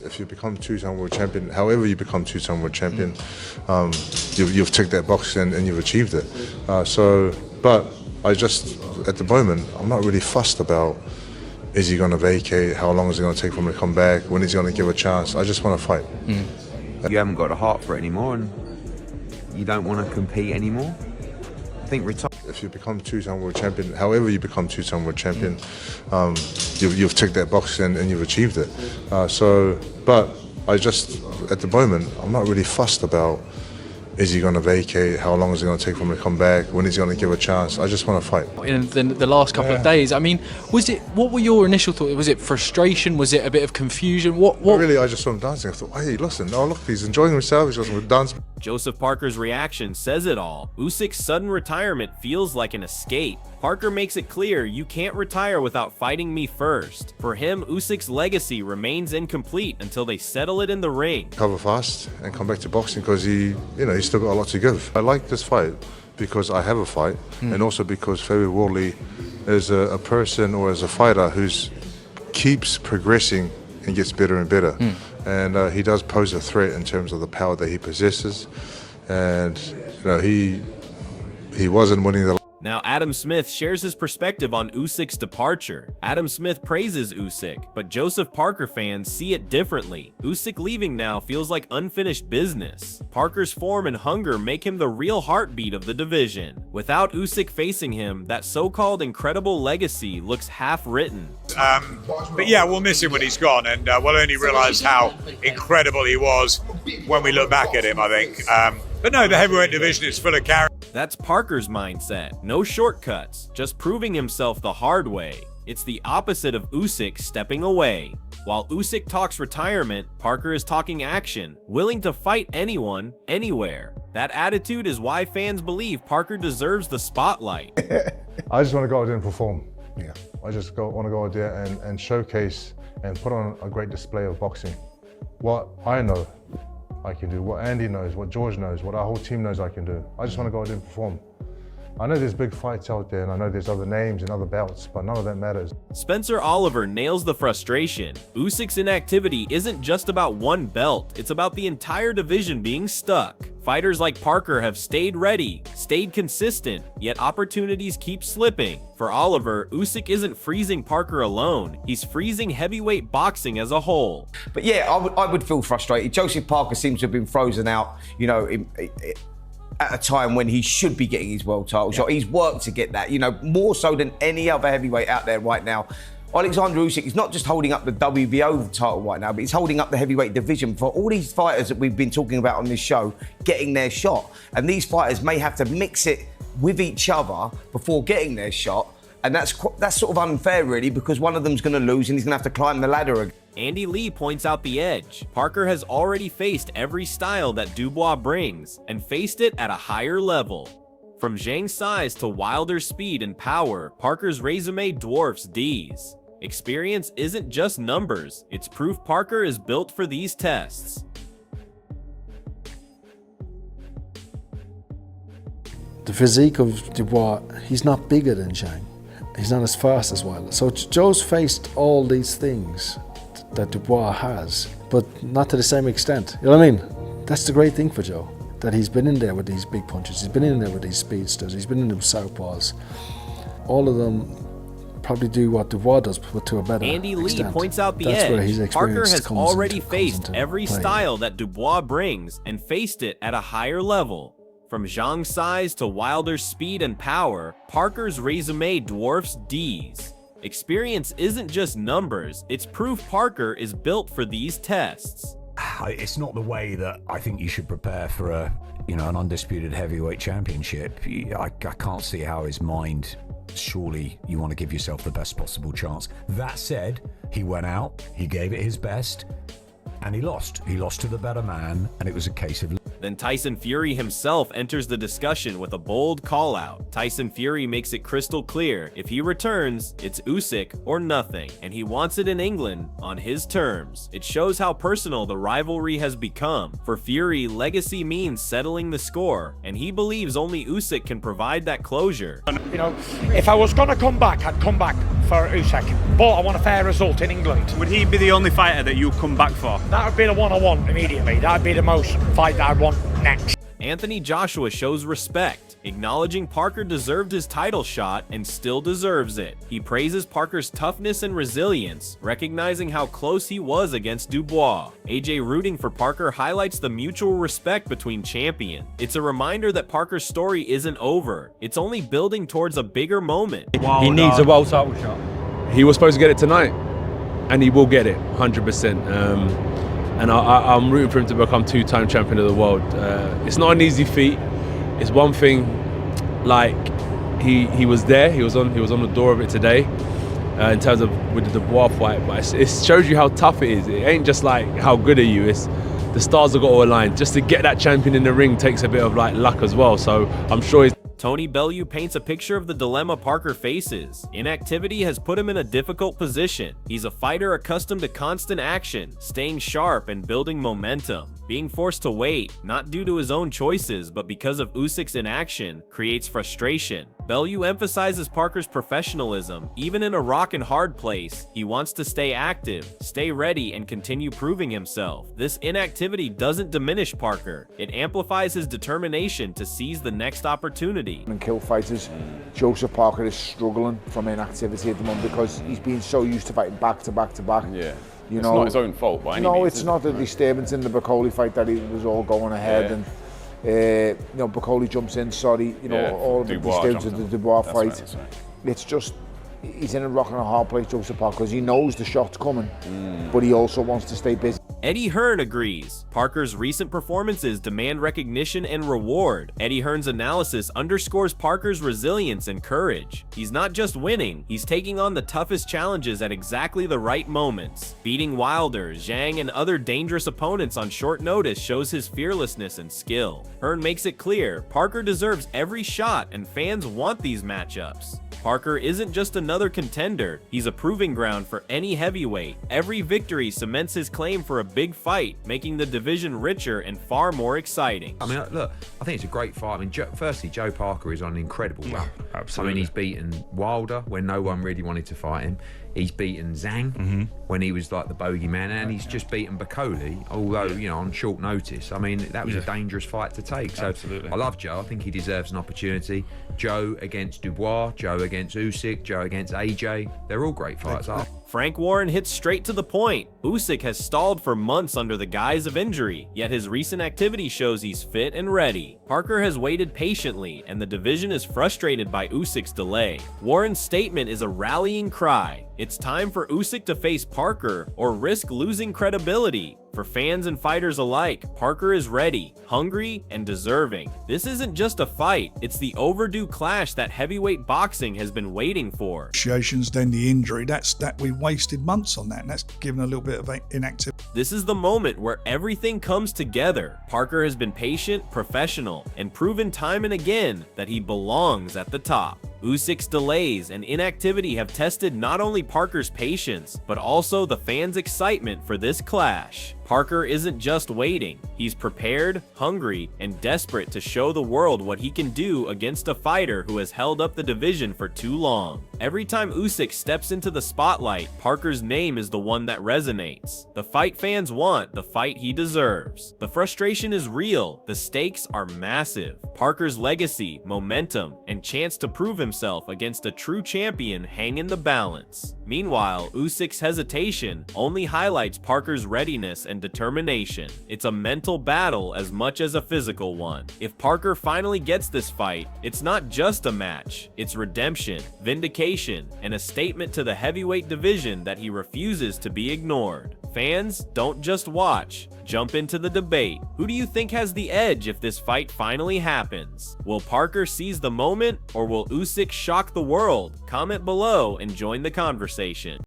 If you become two-time world champion, however you become two-time world champion, you've ticked that box and you've achieved it. But I just, at the moment, I'm not really fussed about is he going to vacate, how long is it going to take for him to come back, when is he going to give a chance. I just want to fight. You haven't got a heart for it anymore and you don't want to compete anymore. I think if you become two-time world champion, however you become two-time world champion, you've ticked that box and you've achieved it. But I just, at the moment, I'm not really fussed about is he going to vacate, how long is it going to take for him to come back, when is he going to give a chance. I just want to fight. In the last couple of days, I mean, what were your initial thoughts? Was it frustration? Was it a bit of confusion? What? Really, I just saw him dancing. I thought, hey, listen, oh look, he's enjoying himself, he's just dancing. Joseph Parker's reaction says it all. Usyk's sudden retirement feels like an escape. Parker makes it clear you can't retire without fighting me first. For him, Usyk's legacy remains incomplete until they settle it in the ring. Cover fast and come back to boxing because he's still got a lot to give. I like this fight because I have a fight, and also because Fabi Wardley is a person or as a fighter who's keeps progressing and gets better and better. And he does pose a threat in terms of the power that he possesses. And he wasn't winning the. Now, Adam Smith shares his perspective on Usyk's departure. Adam Smith praises Usyk, but Joseph Parker fans see it differently. Usyk leaving now feels like unfinished business. Parker's form and hunger make him the real heartbeat of the division. Without Usyk facing him, that so-called incredible legacy looks half-written. But yeah, we'll miss him when he's gone, and we'll only realise how incredible he was when we look back at him, I think. But no, the heavyweight division is full of characters. That's Parker's mindset. No shortcuts, just proving himself the hard way. It's the opposite of Usyk stepping away. While Usyk talks retirement, Parker is talking action, willing to fight anyone, anywhere. That attitude is why fans believe Parker deserves the spotlight. I just want to go out there and perform. Yeah, I just want to go out there and showcase and put on a great display of boxing. What I know I can do, what Andy knows, what George knows, what our whole team knows I can do. I just want to go out there and perform. I know there's big fights out there and I know there's other names and other belts, but none of that matters. Spencer Oliver nails the frustration. Usyk's inactivity isn't just about one belt, it's about the entire division being stuck. Fighters like Parker have stayed ready, stayed consistent, yet opportunities keep slipping. For Oliver, Usyk isn't freezing Parker alone, he's freezing heavyweight boxing as a whole. But yeah, I would feel frustrated. Joseph Parker seems to have been frozen out, at a time when he should be getting his world title shot. He's worked to get that, more so than any other heavyweight out there right now. Oleksandr Usyk is not just holding up the WBO title right now, but he's holding up the heavyweight division for all these fighters that we've been talking about on this show getting their shot. And these fighters may have to mix it with each other before getting their shot. And that's sort of unfair, really, because one of them's going to lose and he's going to have to climb the ladder again. Andy Lee points out the edge. Parker has already faced every style that Dubois brings, and faced it at a higher level. From Zhang's size to Wilder's speed and power, Parker's resume dwarfs D's. Experience isn't just numbers, it's proof Parker is built for these tests. The physique of Dubois, he's not bigger than Zhang. He's not as fast as Wilder. So Joe's faced all these things that Dubois has, but not to the same extent. You know what I mean? That's the great thing for Joe, that he's been in there with these big punches, he's been in there with these speedsters, he's been in them southpaws. All of them probably do what Dubois does, but to a better Andy extent. Lee points out the That's where his edge. experience Parker has comes already into faced every play. style that Dubois brings and faced it at a higher level. From Zhang's size to Wilder's speed and power, Parker's resume dwarfs D's. Experience isn't just numbers, it's proof Parker is built for these tests. It's not the way that I think you should prepare for an undisputed heavyweight championship. I can't see how his mind, surely you want to give yourself the best possible chance. That said, he went out, he gave it his best, and he lost. He lost to the better man, and it was a case of... Then Tyson Fury himself enters the discussion with a bold call-out. Tyson Fury makes it crystal clear, if he returns, it's Usyk or nothing, and he wants it in England on his terms. It shows how personal the rivalry has become. For Fury, legacy means settling the score, and he believes only Usyk can provide that closure. You know, if I was going to come back, I'd come back for Usyk, but I want a fair result in England. Would he be the only fighter that you come back for? That would be the one I want immediately. That would be the most fight that I'd want next. Anthony Joshua shows respect, acknowledging Parker deserved his title shot and still deserves it. He praises Parker's toughness and resilience, recognizing how close he was against Dubois. AJ rooting for Parker highlights the mutual respect between champions. It's a reminder that Parker's story isn't over. It's only building towards a bigger moment. He needs a world title shot. He was supposed to get it tonight, and he will get it, 100%. And I'm rooting for him to become two-time champion of the world. It's not an easy feat. It's one thing, like he was there. He was on the door of it today, in terms of with the Dubois fight. But it shows you how tough it is. It ain't just like how good are you. It's the stars have got to align. Just to get that champion in the ring takes a bit of like luck as well. So I'm sure he's. Tony Bellew paints a picture of the dilemma Parker faces. Inactivity has put him in a difficult position. He's a fighter accustomed to constant action, staying sharp and building momentum. Being forced to wait, not due to his own choices, but because of Usyk's inaction, creates frustration. Bellew emphasizes Parker's professionalism. Even in a rock and hard place, he wants to stay active, stay ready, and continue proving himself. This inactivity doesn't diminish Parker. It amplifies his determination to seize the next opportunity. And kill fighters. Joseph Parker is struggling from inactivity at the moment because he's been so used to fighting back to back to back. Yeah. You it's know, not his own fault by any means. No, it's not a disturbance in the Bacoli fight that he was all going ahead, and you know, Bacoli jumps in. Sorry, you know, all of it is to the Dubois fight. That's right. It's just he's in a rock and a hard place, Joseph Parker, because he knows the shot's coming, but he also wants to stay busy. Eddie Hearn agrees. Parker's recent performances demand recognition and reward. Eddie Hearn's analysis underscores Parker's resilience and courage. He's not just winning, he's taking on the toughest challenges at exactly the right moments. Beating Wilder, Zhang, and other dangerous opponents on short notice shows his fearlessness and skill. Hearn makes it clear, Parker deserves every shot and fans want these matchups. Parker isn't just another contender, he's a proving ground for any heavyweight. Every victory cements his claim for a big fight, making the division richer and far more exciting. I mean, look, I think it's a great fight. I mean, firstly, Joe Parker is on an incredible run. Absolutely. I mean, he's beaten Wilder when no one really wanted to fight him. He's beaten Zhang when he was like the bogeyman, and he's just beaten Bacoli, although, you know, on short notice. I mean, that was a dangerous fight to take. So Absolutely. I love Joe. I think he deserves an opportunity. Joe against Dubois, Joe against Usyk, Joe against AJ. They're all great fights. Frank Warren hits straight to the point. Usyk has stalled for months under the guise of injury, yet his recent activity shows he's fit and ready. Parker has waited patiently, and the division is frustrated by Usyk's delay. Warren's statement is a rallying cry. It's time for Usyk to face Parker or risk losing credibility. For fans and fighters alike, Parker is ready, hungry, and deserving. This isn't just a fight, it's the overdue clash that heavyweight boxing has been waiting for. Then the injury, that we wasted months on that, and that's given a little bit of inactivity. This is the moment where everything comes together. Parker has been patient, professional, and proven time and again that he belongs at the top. Usyk's delays and inactivity have tested not only Parker's patience, but also the fans' excitement for this clash. Parker isn't just waiting, he's prepared, hungry, and desperate to show the world what he can do against a fighter who has held up the division for too long. Every time Usyk steps into the spotlight, Parker's name is the one that resonates. The fight fans want, the fight he deserves. The frustration is real, the stakes are massive. Parker's legacy, momentum, and chance to prove himself against a true champion hang in the balance. Meanwhile, Usyk's hesitation only highlights Parker's readiness and determination. It's a mental battle as much as a physical one. If Parker finally gets this fight, it's not just a match, it's redemption, vindication, and a statement to the heavyweight division that he refuses to be ignored. Fans, don't just watch, jump into the debate. Who do you think has the edge if this fight finally happens? Will Parker seize the moment, or will Usyk shock the world? Comment below and join the conversation.